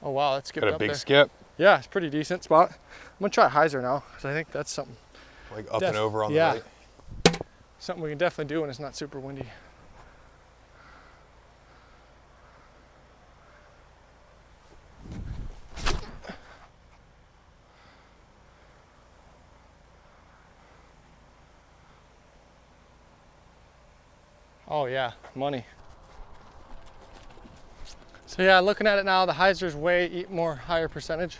Oh wow, that's skipped Got a up big there. skip. Yeah, it's a pretty decent spot. I'm gonna try hyzer now, because I think that's something. Like up and over on the yeah. right. Something we can definitely do when it's not super windy. Oh yeah, money. So yeah, looking at it now, the hyzer's way more higher percentage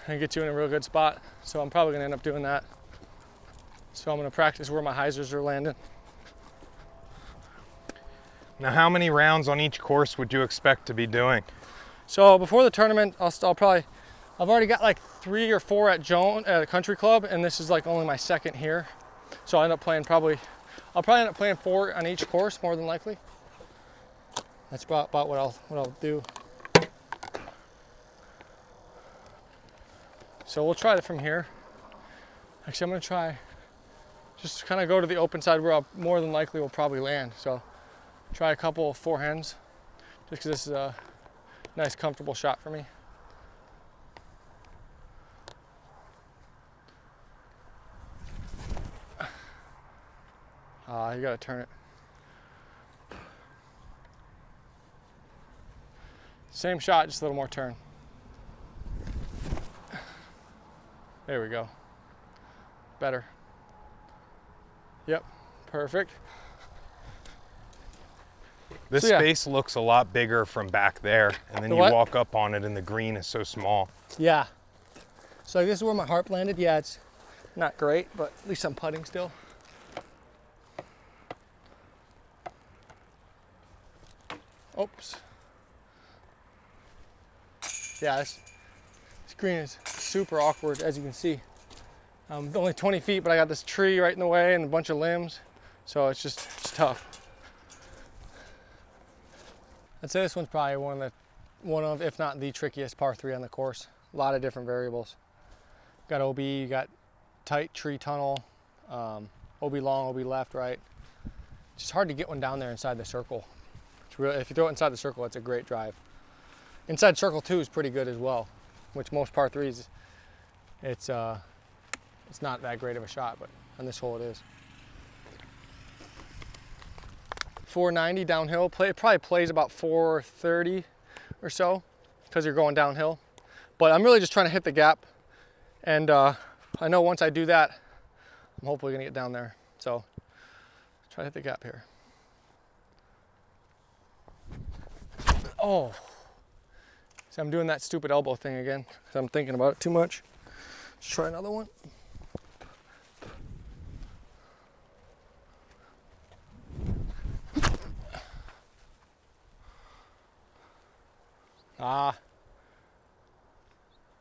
and get you in a real good spot. So I'm probably gonna end up doing that. So I'm gonna practice where my hyzers are landing. Now, how many rounds on each course would you expect to be doing? So before the tournament, I've already got like 3 or 4 at a country club, and this is like only my second here. So I'll probably end up playing 4 on each course, more than likely. That's about what I'll do. So we'll try it from here. Actually, I'm gonna try just kind of go to the open side where I'll more than likely will probably land. So try a couple of forehands, just because this is a nice, comfortable shot for me. You gotta turn it. Same shot, just a little more turn. There we go. Better. Yep, perfect. This space looks a lot bigger from back there, and then you walk up on it and the green is so small. Yeah. So this is where my harp landed. Yeah, it's not great, but at least I'm putting still. Oops. Yeah, this green is super awkward, as you can see. Only 20 feet, but I got this tree right in the way and a bunch of limbs, so it's tough. I'd say this one's probably one of, if not the trickiest par 3 on the course. A lot of different variables. Got OB, you got tight tree tunnel, OB long, OB left, right. It's just hard to get one down there inside the circle. If you throw it inside the circle, it's a great drive. Inside circle 2 is pretty good as well, which most par 3s, it's not that great of a shot, but on this hole it is. 490 downhill, it probably plays about 430 or so, because you're going downhill. But I'm really just trying to hit the gap, and I know once I do that, I'm hopefully gonna get down there. So, try to hit the gap here. Oh, so I'm doing that stupid elbow thing again, because I'm thinking about it too much. Let's try another one.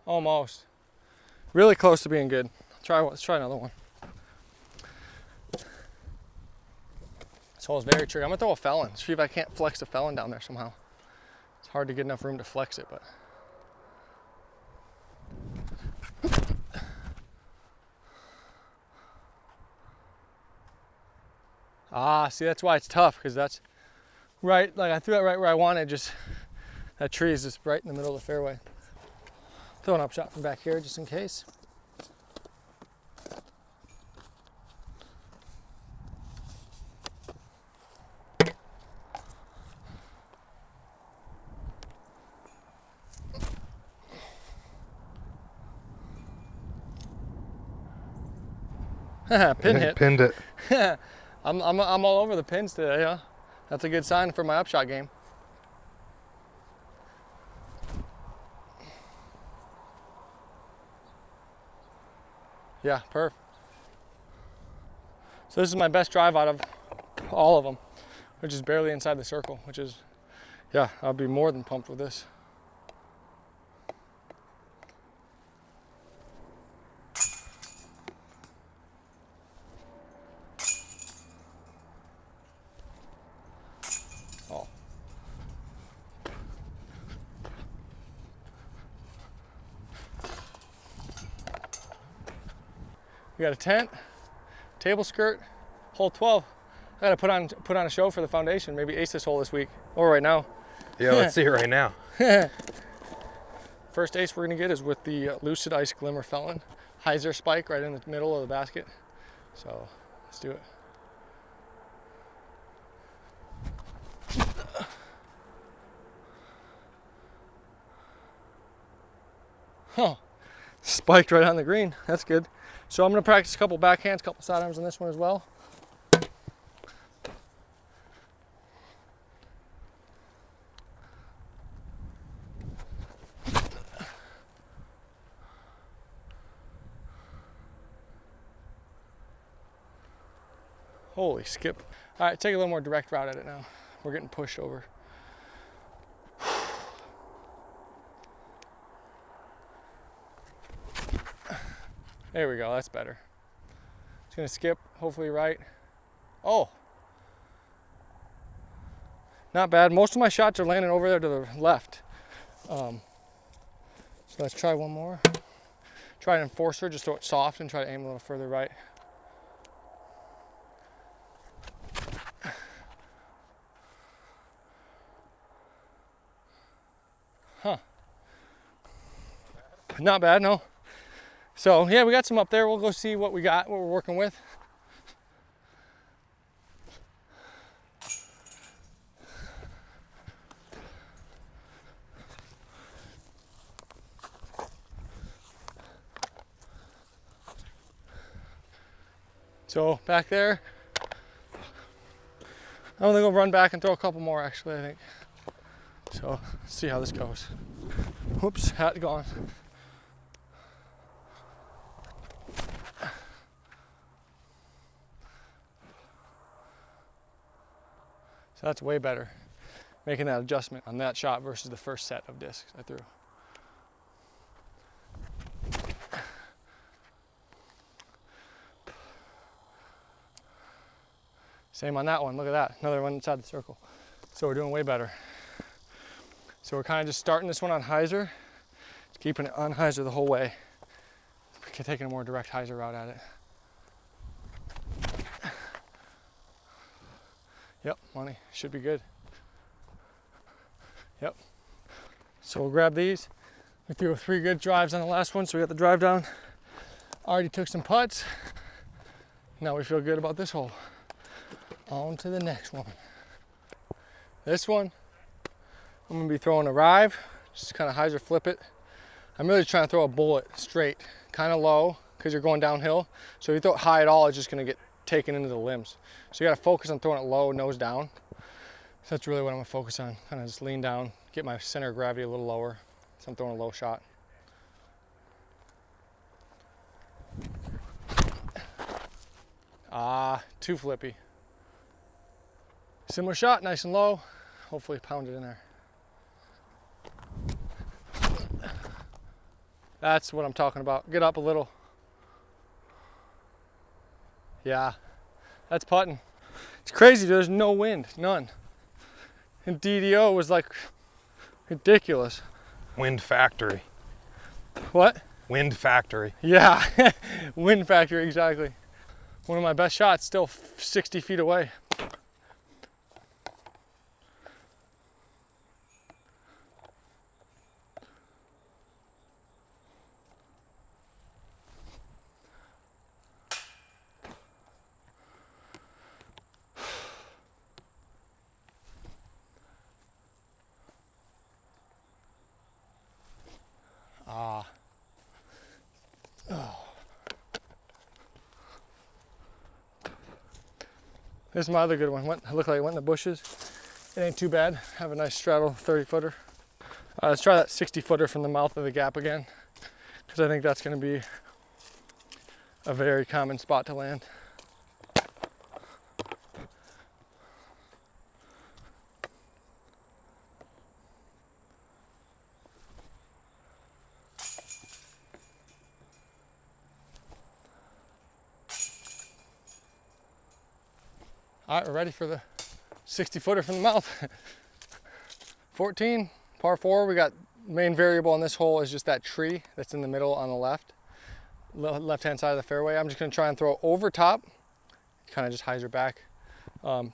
Almost. Really close to being good. Let's try another one. This hole is very tricky. I'm gonna throw a felon, see if I can't flex the felon down there somehow. It's hard to get enough room to flex it, but. See, that's why it's tough, because that's right, like I threw it right where I wanted, just that tree is just right in the middle of the fairway. Throw an upshot from back here just in case. Pin hit. Pinned it. I'm all over the pins today, huh? That's a good sign for my upshot game. Yeah, perfect. So this is my best drive out of all of them, which is barely inside the circle, which is, yeah, I'll be more than pumped with this. Oh. We got a tent, table skirt, hole 12. I gotta put on a show for the foundation, maybe ace this hole this week, or right now. Yeah, let's see it right now. First ace we're gonna get is with the Lucid Ice Glimmer Felon. Hyzer spike right in the middle of the basket. So let's do it. Oh, spiked right on the green. That's good. So I'm gonna practice a couple backhands, a couple sidearms on this one as well. Holy skip. All right, take a little more direct route at it now. We're getting pushed over. There we go, that's better. Just gonna skip, hopefully right. Oh, not bad. Most of my shots are landing over there to the left. So let's try one more. Try an enforcer, just throw it soft and try to aim a little further right. Huh. Not bad, no. So yeah, we got some up there. We'll go see what we got, what we're working with. So back there, I'm gonna go run back and throw a couple more actually, I think. So let's see how this goes. Whoops, hat gone. So that's way better, making that adjustment on that shot versus the first set of discs I threw. Same on that one, look at that, another one inside the circle. So we're doing way better. So we're kind of just starting this one on hyzer, keeping it on hyzer the whole way, taking a more direct hyzer route at it. Yep, money, should be good. Yep. So we'll grab these. We threw 3 good drives on the last one, so we got the drive down. Already took some putts. Now we feel good about this hole. On to the next one. This one, I'm gonna be throwing a rive, just kind of hyzer flip it. I'm really trying to throw a bullet straight, kind of low, because you're going downhill. So if you throw it high at all, it's just gonna get taken into the limbs. So you gotta focus on throwing it low, nose down. So that's really what I'm gonna focus on. Kind of just lean down, get my center of gravity a little lower. So I'm throwing a low shot. Ah, too flippy. Similar shot, nice and low. Hopefully pound it in there. That's what I'm talking about. Get up a little. Yeah, that's putting. It's crazy, there's no wind, none. And DDO was like ridiculous. Wind factory. What? Wind factory. Yeah, wind factory, exactly. One of my best shots, still 60 feet away. Ah. Oh. This is my other good one. It looked like it went in the bushes. It ain't too bad. Have a nice straddle 30 footer. Let's try that 60 footer from the mouth of the gap again, because I think that's going to be a very common spot to land. All right, we're ready for the 60 footer from the mouth. 14, par 4. We got main variable on this hole is just that tree that's in the middle on the left-hand side of the fairway. I'm just gonna try and throw over top, kind of just hyzer back.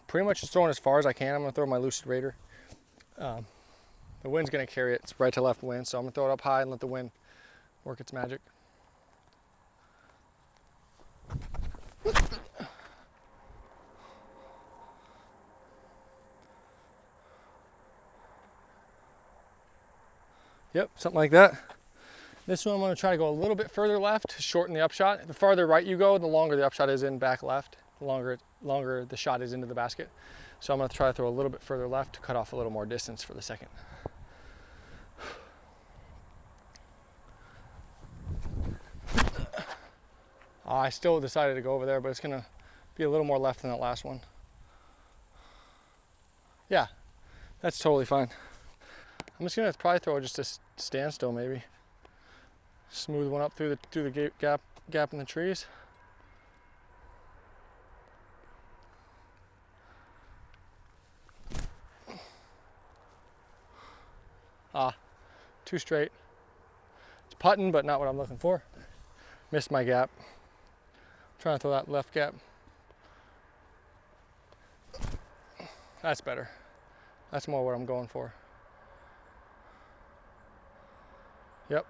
Pretty much just throwing as far as I can. I'm gonna throw my Lucid Raider. The wind's gonna carry it. It's right to left wind, so I'm gonna throw it up high and let the wind work its magic. Yep, something like that. This one I'm gonna try to go a little bit further left to shorten the upshot. The farther right you go, the longer the upshot is in back left, the longer the shot is into the basket. So I'm gonna try to throw a little bit further left to cut off a little more distance for the second. I still decided to go over there, but it's gonna be a little more left than that last one. Yeah, that's totally fine. I'm just gonna probably throw just a standstill maybe. Smooth one up through the gap in the trees. Too straight. It's putting, but not what I'm looking for. Missed my gap. Trying to throw that left gap. That's better. That's more what I'm going for. Yep.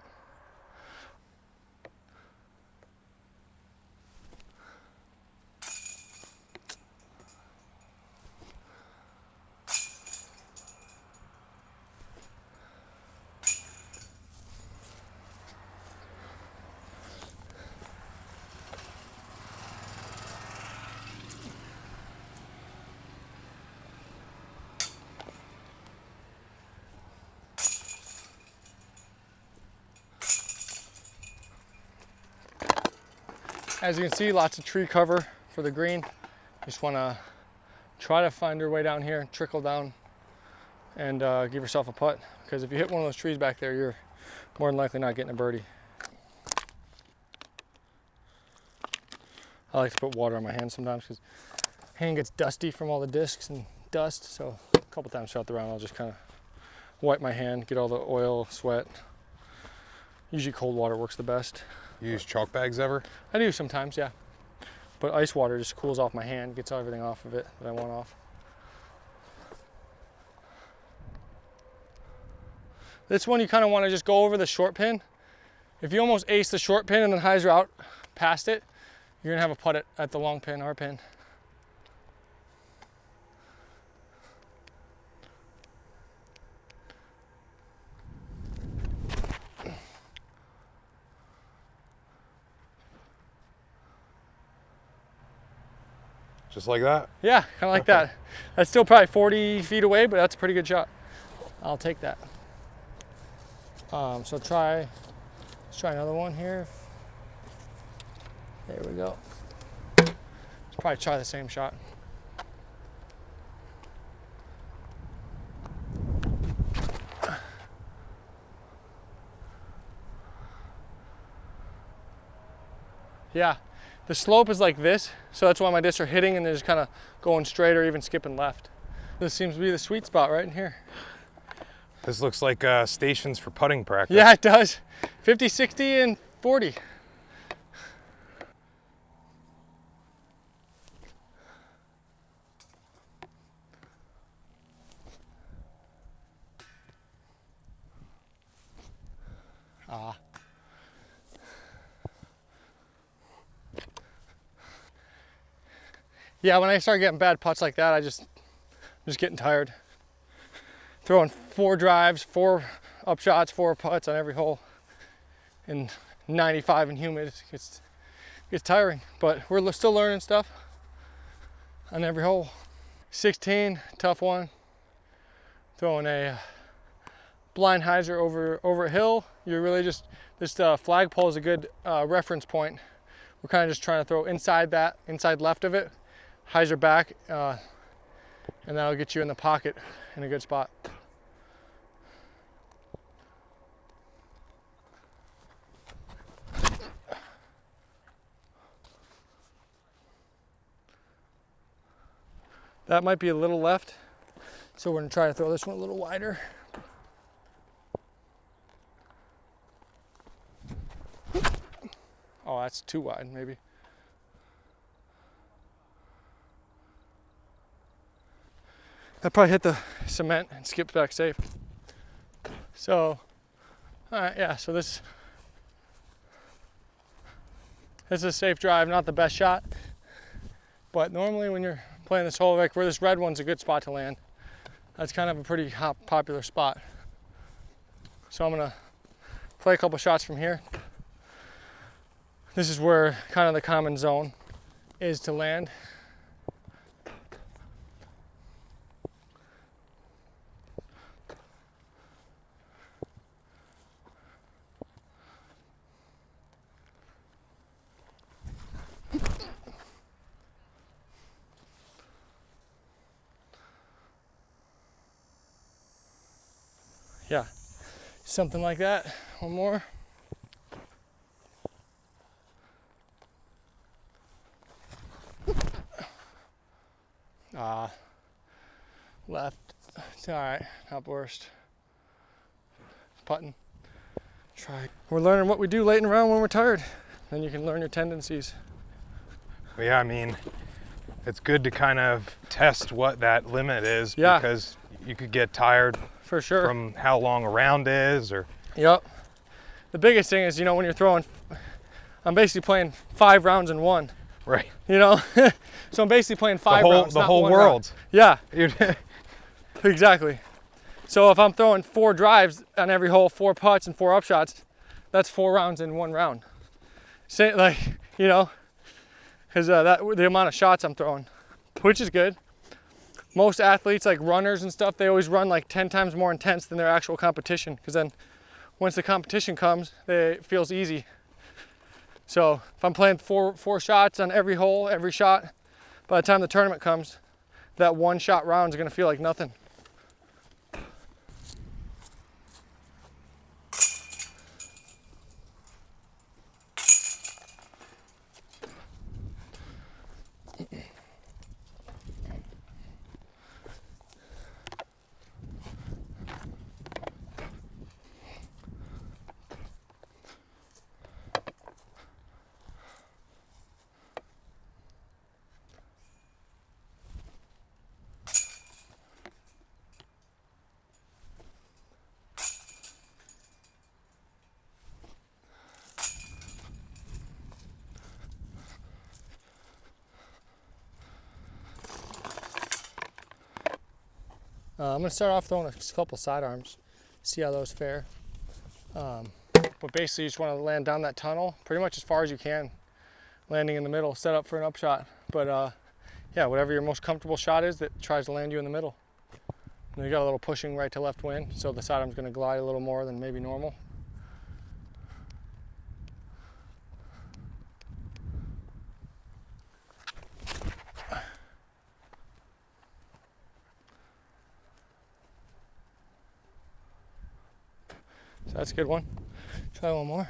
As you can see, lots of tree cover for the green. Just want to try to find your way down here, trickle down, and give yourself a putt. Because if you hit one of those trees back there, you're more than likely not getting a birdie. I like to put water on my hands sometimes because hand gets dusty from all the discs and dust. So a couple times throughout the round, I'll just kind of wipe my hand, get all the oil, sweat. Usually cold water works the best. You use chalk bags ever? I do sometimes, yeah. But ice water just cools off my hand, gets everything off of it that I want off. This one you kind of want to just go over the short pin. If you almost ace the short pin and then hyzer out past it, you're gonna have a putt at the long pin, our pin. Just like that? Yeah, kind of like that. That's still probably 40 feet away, but that's a pretty good shot. I'll take that. So let's try another one here. There we go. Let's probably try the same shot. Yeah. The slope is like this, so that's why my discs are hitting and they're just kind of going straight or even skipping left. This seems to be the sweet spot right in here. This looks like stations for putting practice. Yeah, it does. 50, 60, and 40. Yeah, when I start getting bad putts like that, I'm just getting tired. Throwing 4 drives, 4 upshots, 4 putts on every hole in 95 and humid, it gets tiring. But we're still learning stuff on every hole. 16, tough one. Throwing a blind hyzer over a hill. You're really just, this flagpole is a good reference point. We're kind of just trying to throw inside left of it. Hyzer back, and that'll get you in the pocket in a good spot. That might be a little left, so we're gonna try to throw this one a little wider. Oh, that's too wide, maybe. That probably hit the cement and skipped back safe. So, all right, yeah, so this is a safe drive, not the best shot, but normally when you're playing this hole, like where this red one's a good spot to land, that's kind of a pretty popular spot. So I'm gonna play a couple shots from here. This is where kind of the common zone is to land. Yeah, something like that. One more. Left. It's all right, not worst. Putting. Try. We're learning what we do late in the round when we're tired. Then you can learn your tendencies. Yeah, I mean, it's good to kind of test what that limit is, yeah, because you could get tired for sure from how long a round is, or. Yep. The biggest thing is, you know, when you're throwing, I'm basically playing 5 rounds in one. Right. You know, so I'm basically playing 5 rounds. The whole world. Round. Yeah. Exactly. So if I'm throwing 4 drives on every hole, 4 putts and 4 upshots, that's 4 rounds in one round. Say, like, you know, because the amount of shots I'm throwing, which is good. Most athletes, like runners and stuff, they always run like 10 times more intense than their actual competition, because then once the competition comes, it feels easy. So if I'm playing four shots on every hole, every shot, by the time the tournament comes, that 1 shot round is going to feel like nothing. I'm going to start off throwing a couple sidearms, see how those fare. But basically you just want to land down that tunnel pretty much as far as you can, landing in the middle, set up for an upshot. But yeah, whatever your most comfortable shot is that tries to land you in the middle. And you got a little pushing right to left wind, so the sidearm's going to glide a little more than maybe normal. So that's a good one. Try one more.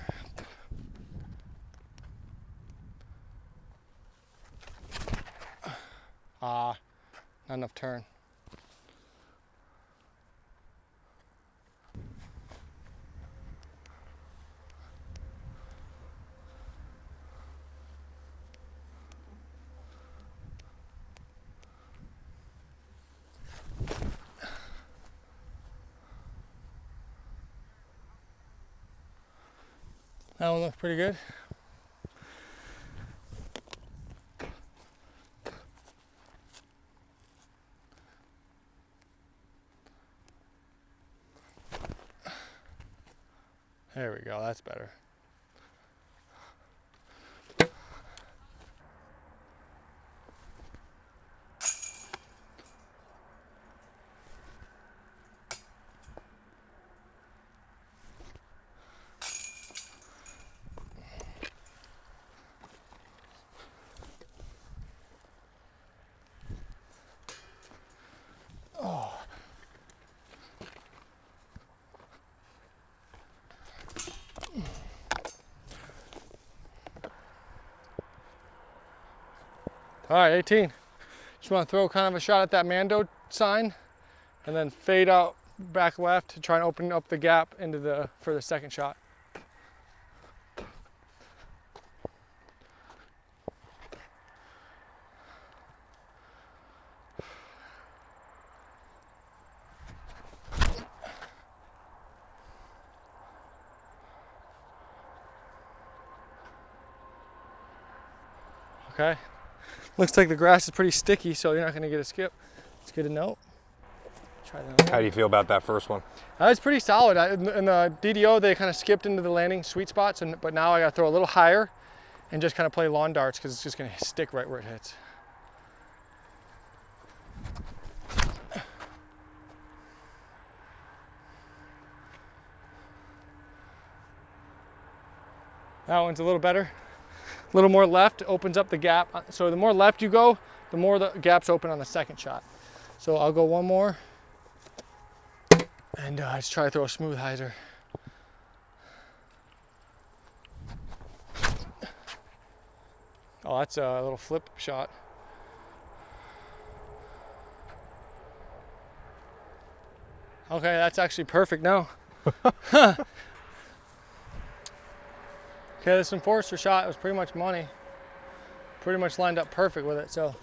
Not enough turn. That one looks pretty good. There we go, that's better. All right, 18. Just want to throw kind of a shot at that Mando sign and then fade out back left to try and open up the gap into for the second shot. Okay. Looks like the grass is pretty sticky, so you're not gonna get a skip. It's good to know. Try that. How do you feel about that first one? It's pretty solid. In the DDO, they kind of skipped into the landing sweet spots, but now I gotta throw a little higher and just kind of play lawn darts because it's just gonna stick right where it hits. That one's a little better. A little more left opens up the gap. So the more left you go, the more the gaps open on the second shot. So I'll go one more and just try to throw a smooth hyzer. Oh, that's a little flip shot. Okay, that's actually perfect now. Okay, this enforcer shot was pretty much money. Pretty much lined up perfect with it. So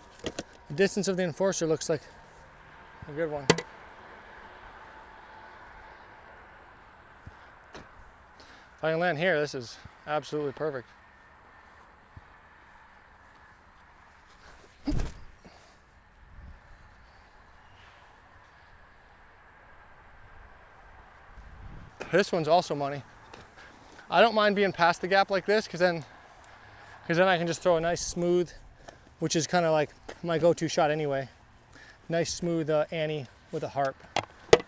the distance of the enforcer looks like a good one. If I can land here, this is absolutely perfect. This one's also money. I don't mind being past the gap like this because then I can just throw a nice smooth, which is kind of like my go-to shot anyway. Nice smooth Annie with a harp.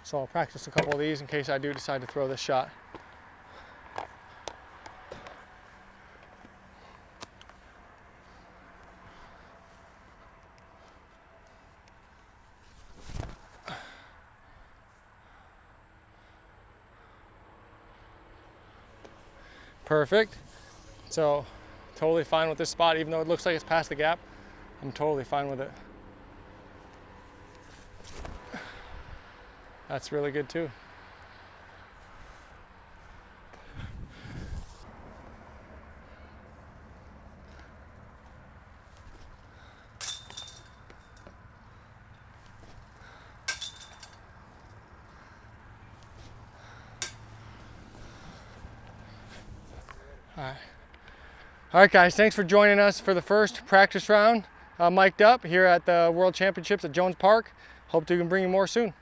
So I'll practice a couple of these in case I do decide to throw this shot. Perfect. So totally fine with this spot, even though it looks like it's past the gap. I'm totally fine with it. That's really good too. All right, guys, thanks for joining us for the first practice round, mic'd up here at the World Championships at Jones Park. Hope to can bring you more soon.